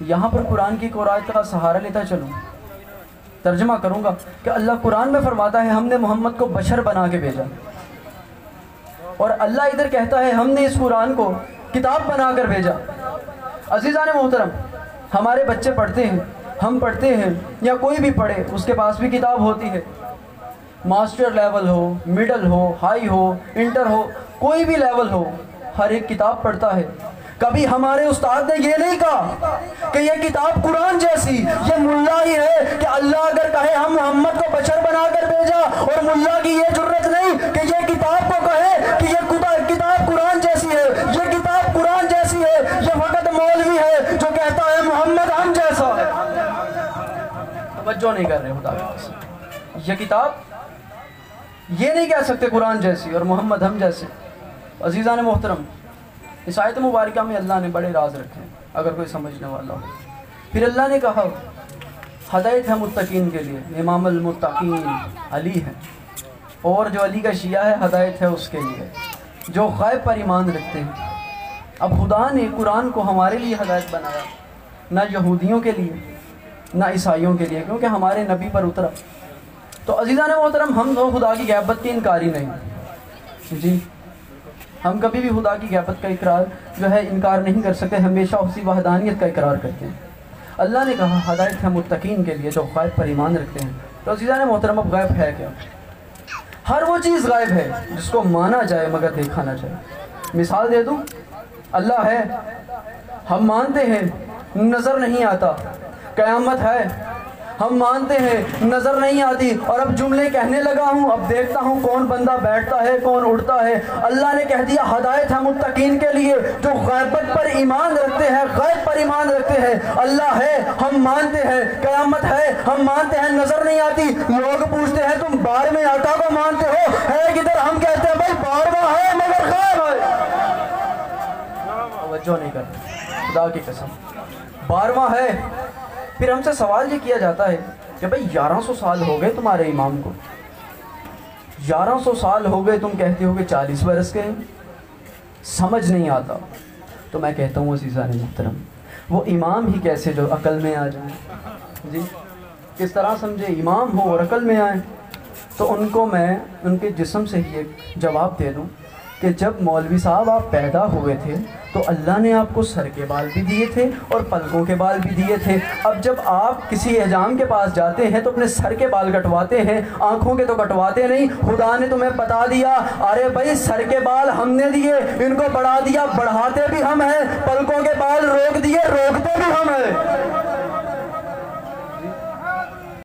یہاں پر قرآن کی ایک اور آیت کا سہارا لیتا چلوں، ترجمہ کروں گا کہ اللہ قرآن میں فرماتا ہے ہم نے محمد کو بشر بنا کے بھیجا، اور اللہ ادھر کہتا ہے ہم نے اس قرآن کو کتاب بنا کر بھیجا۔ عزیزان محترم، ہمارے بچے پڑھتے ہیں، ہم پڑھتے ہیں، یا کوئی بھی پڑھے اس کے پاس بھی کتاب ہوتی ہے، ماسٹر لیول ہو، مڈل ہو، ہائی ہو، انٹر ہو، کوئی بھی لیول ہو، ہر ایک کتاب پڑھتا ہے۔ کبھی ہمارے استاد نے یہ نہیں کہا کہ یہ کتاب قرآن جیسی، یہ ملا ہی ہے کہ اللہ اگر کہے ہم محمد کو بشر بنا کر بھیجا، اور ملا کی یہ جرت نہیں کہ یہ کتاب کو کہے کہ یہ کتاب قرآن جیسی ہے، یہ کتاب قرآن جیسی ہے، یہ فقط مولوی ہے جو کہتا ہے محمد ہم جیسا ہے۔ توجہ نہیں کر رہے خدا کی قسم، یہ کتاب یہ نہیں کہہ سکتے قرآن جیسی اور محمد ہم جیسے۔ عزیزان محترم، اس آیت مبارکہ میں اللہ نے بڑے راز رکھے ہیں اگر کوئی سمجھنے والا ہو۔ پھر اللہ نے کہا ہدایت ہے متقین کے لیے، امام المتقین علی ہے، اور جو علی کا شیعہ ہے ہدایت ہے اس کے لیے جو غیب پر ایمان رکھتے ہیں۔ اب خدا نے قرآن کو ہمارے لیے ہدایت بنایا، نہ یہودیوں کے لیے نہ عیسائیوں کے لیے، کیونکہ ہمارے نبی پر اترا۔ تو عزیزان محترم، ہم تو خدا کی غیبت کے انکاری نہیں، جی ہم کبھی بھی خدا کی غیبت کا اقرار جو ہے انکار نہیں کر سکتے، ہمیشہ اسی وحدانیت کا اقرار کرتے ہیں۔ اللہ نے کہا ہدایت ہے متقین کے لیے جو غیب پر ایمان رکھتے ہیں۔ تو عزیزان محترم، اب غیب ہے کیا؟ ہر وہ چیز غیب ہے جس کو مانا جائے مگر دیکھا نہ جائے۔ مثال دے دوں، اللہ ہے، ہم مانتے ہیں نظر نہیں آتا، قیامت ہے، ہم مانتے ہیں نظر نہیں آتی، اور اب جملے کہنے لگا ہوں، اب دیکھتا ہوں کون بندہ بیٹھتا ہے کون اڑتا ہے۔ اللہ نے کہہ دیا ہدایت ہے متقین کے لیے جو غیبت پر ایمان رکھتے ہیں، غیب پر ایمان رکھتے ہیں۔ اللہ ہے، ہم مانتے ہیں، قیامت ہے، ہم مانتے ہیں، نظر نہیں آتی۔ لوگ پوچھتے ہیں تم 12ویں آقا کو مانتے ہو، ہے کدھر؟ ہم کہتے ہیں بھائی 12واں ہے مگر غیب ہے۔ توجہ نہیں کرتے خدا کی قسم، 12واں ہے۔ پھر ہم سے سوال یہ کیا جاتا ہے کہ بھئی 1100 سال ہو گئے تمہارے امام کو، 1100 سال ہو گئے، تم کہتے ہو کہ 40 برس کے، سمجھ نہیں آتا۔ تو میں کہتا ہوں عزیزان محترم، وہ امام ہی کیسے جو عقل میں آ جائیں؟ جی کس طرح سمجھے امام ہو اور عقل میں آئیں؟ تو ان کو میں ان کے جسم سے ہی ایک جواب دے دوں کہ جب مولوی صاحب آپ پیدا ہوئے تھے تو اللہ نے آپ کو سر کے بال بھی دیے تھے اور پلکوں کے بال بھی دیے تھے۔ اب جب آپ کسی حجام کے پاس جاتے ہیں تو اپنے سر کے بال کٹواتے ہیں، آنکھوں کے تو کٹواتے نہیں۔ خدا نے تمہیں بتا دیا، ارے بھائی سر کے بال ہم نے دیے، ان کو بڑھا دیا، بڑھاتے بھی ہم ہیں، پلکوں کے بال روک دیے، روکتے بھی ہم ہیں۔